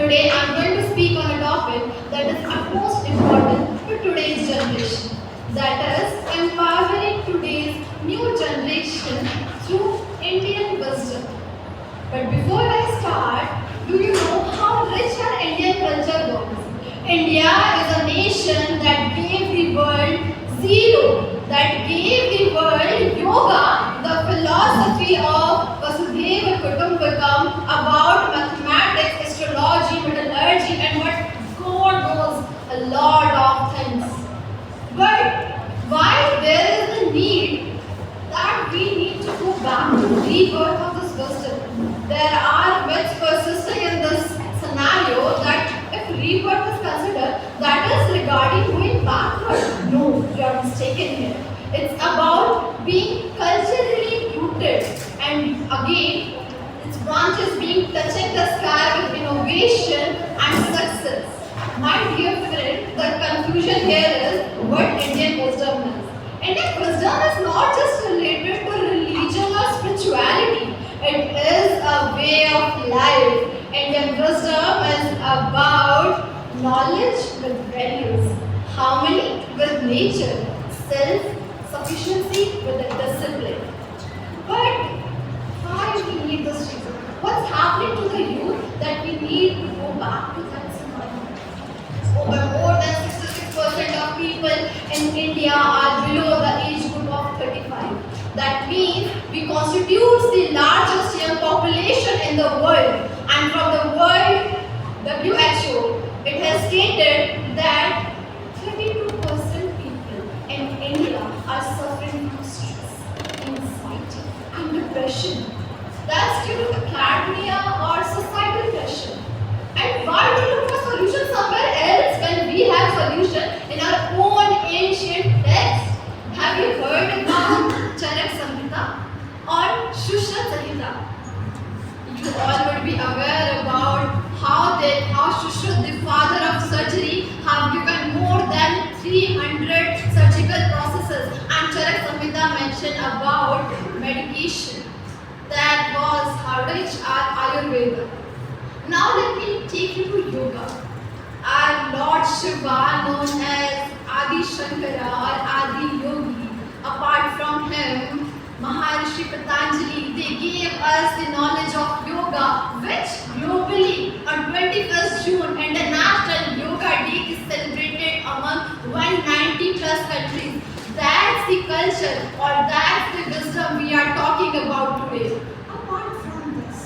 Today I am going to speak on a topic that is utmost important for today's generation. That is empowering today's new generation through Indian wisdom. But before I start, do you know how rich our Indian culture was? India is a nation that gave the world zero, that gave the world yoga, the philosophy of Vasudhaiva Kutumbakam, about mathematics, astrology, metallurgy, and what God knows, a lot of things. But why there is a need that we need to go back to rebirth of this wisdom? There are myths persisting in this scenario that if rebirth is considered, that is regarding going backward. No, you are mistaken here. It's about being culturally rooted, and again, its branches being touching the sky with innovation and success. My dear friend, the confusion here is what Indian wisdom is. Indian wisdom is not just related to religion or spirituality. It is a way of life. Indian wisdom is about knowledge with values, harmony with nature, self-sufficiency with a discipline. But why do we need this reason? What's happening to the youth that we need to go back to that scenario? More than 66% of people in India are below the age group of 35. That means we constitute the largest young population in the world. And from the World WHO, it has stated that 32% people in India are suffering from stress, anxiety, and depression. That's due to academia or societal pressure. And why do we look for solutions somewhere else when we have solution in our own ancient text? Have you heard about Charak Samhita or Shushra Samhita? You all would be aware about how Shushra, the father of surgery, have given more than 300 surgical processes, and Charak Samhita mentioned about medication. That was Ayurveda. Now let me take you to yoga. Our Lord Shiva, known as Adi Shankara or Adi Yogi, apart from him, Maharishi Patanjali, they gave us the knowledge of yoga, which globally on 21st June, International Yoga Day is celebrated among 190 plus countries. That's the culture or that's the wisdom we are talking about today. Apart from this,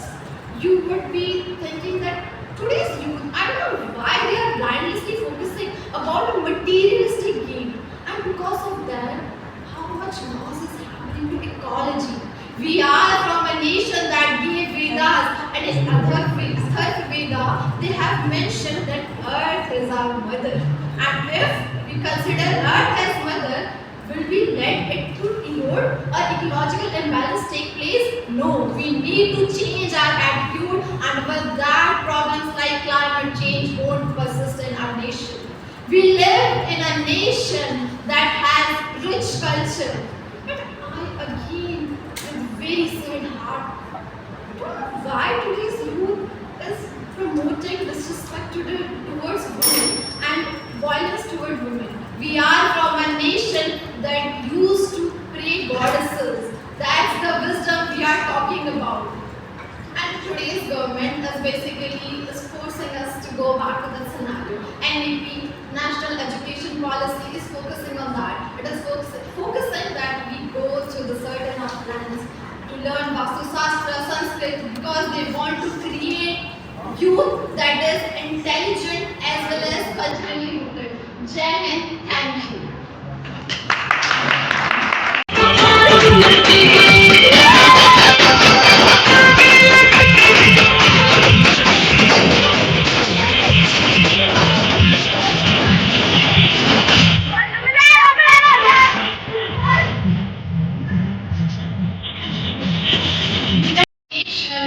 you would be thinking that today's youth, I don't know why they are blindly focusing about a materialistic gain, and because of that, how much loss is happening to ecology. We are from a nation that gave Vedas, and in Atharva Veda, they have mentioned that Earth is our mother, and if we consider Earth as mother, will we let it to erode or ecological imbalance take place? No, we need to change our attitude, and with that, problems like climate change won't persist in our nation. We live in a nation that has rich culture, but I again, with very sad heart, don't know why today's youth is promoting disrespect towards women and violence toward women. We are from a nation that used to pray goddesses. That's the wisdom we are talking about. And today's government is basically forcing us to go back to that scenario. NEP, National Education Policy, is focusing on that. It is focusing that we go to the certain lands to learn Vastu Shastra, Sanskrit, because they want to create youth that is intelligent as well as culturally rooted. Jai Hind, thank you.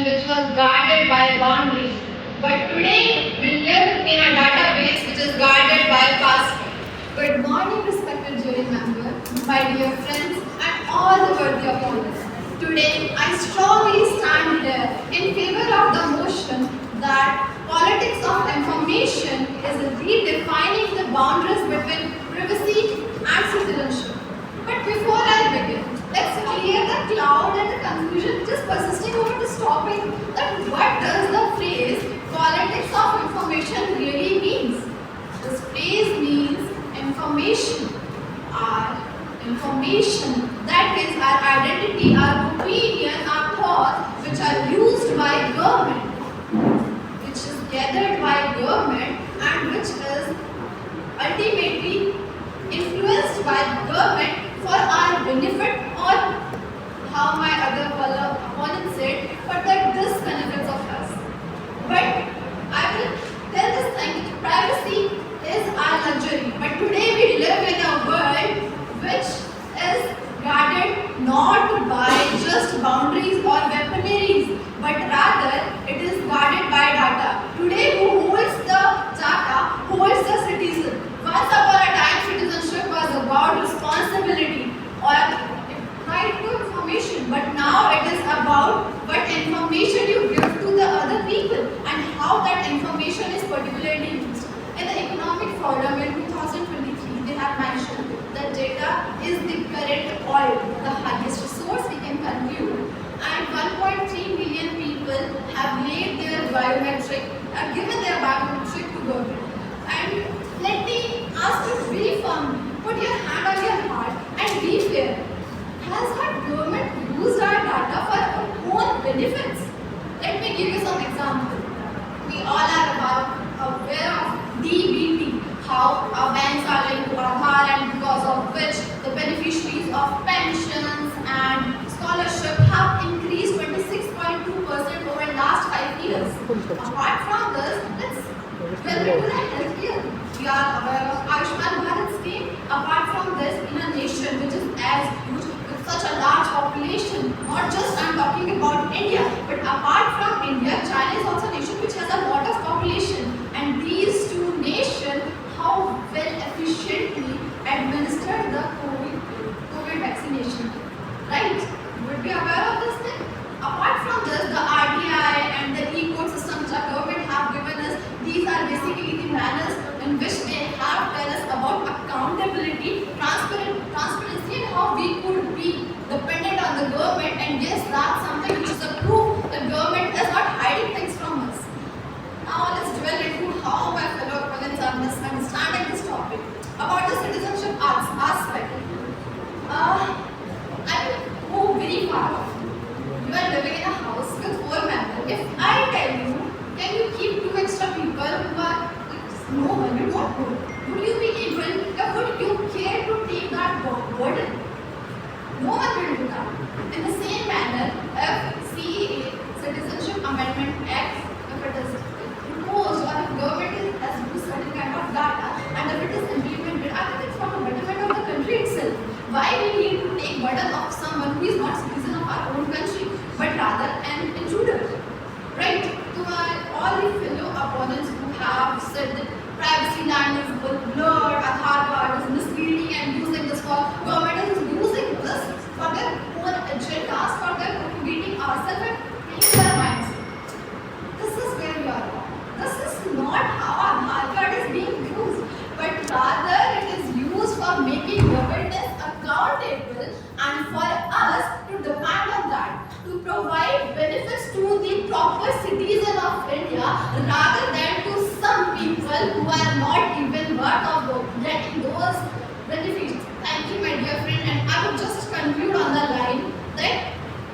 Which was guarded by boundaries, but today we live in a database which is guarded by a password. Good morning, respected jury member, my dear friends, and all the worthy opponents. Today, I strongly stand here in favor of the motion that politics of of information is redefining the boundaries between privacy and citizenship. But before I begin, let's clear the cloud and the confusion which is persisting over this topic, that what does the phrase politics of information really means? This phrase means information, our information, that is our identity, our opinion, our thoughts, which are used by government, which is gathered by government and which is ultimately influenced by government for our benefit, or how my other opponent said, for the disbenefits of us. But I will tell this thing, privacy is our luxury. But today we live in a world which is guarded not by just boundaries or weaponries, but rather it is guarded by data. Today who holds the data holds the citizen. Once upon a time citizenship was about responsibility or right to information, but now it is about what information you give to the other people and how that information is particularly used. In the economic forum in 2023, they have mentioned that data is the current oil, the highest resource we can consume, and 1.3 million people have laid their given their biometric to government. And let me ask you very firmly, put your hand on your heart and be fair. Has our government used our data for our own benefits? Let me give you some examples. We all are aware of DBT, how our banks are linked to Aadhaar, and because of which the beneficiaries of pensions and scholarship have increased 26.2% over the last 5 years. Apart from this, let's delve into the healthcare. We are aware of Ayushman Bharat scheme. Apart from this, in a nation which is as huge with such a large population, not just I'm talking about India, but apart from India, China is also a nation which has a lot of population, and these two nations how well efficiently administered the COVID vaccination. Right? You would be aware of this thing. Apart from this, the RDI and the e-code systems that government have given us, these are basically the manners in which they have tell us about accountability, transparency, and how we could be dependent on the government. And yes, that's something which is a proof that government is not hiding things from us. Now let's dwell into how my fellow opponents are understanding this topic about the citizenship aspect. I will go very far. You are living in a house with 4 members. If I tell you, can you keep 2 extra people who are no one, you don't know, would you be able, would you care to take that burden? No one will do that. In the same manner, if CAA, Citizenship Amendment Act, if it is proposed or if government has used certain kind of data and if it is implemented, I think it's for the betterment of the country itself. Why we need to take burden of someone who is not citizen of our own country, but rather an intruder? Right? To all the fellow opponents who have said that privacy land is blurred, Aadhaar card is misleading and using this for government is using this for their own agendas, for their propagating ourselves and playing their minds. This is where we are wrong. This is not how Aadhaar card is being used, but rather it is used for making governance accountable and for us to depend on that, to provide benefits to the proper citizen of India rather than to some people who are not even worth of getting those benefits. Thank you, my dear friend, and I would just conclude on the line that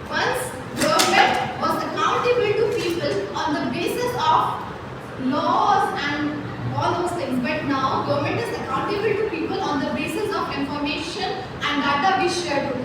once government was accountable to people on the basis of laws and all those things, but now government is accountable to people on the basis of information and data we share today.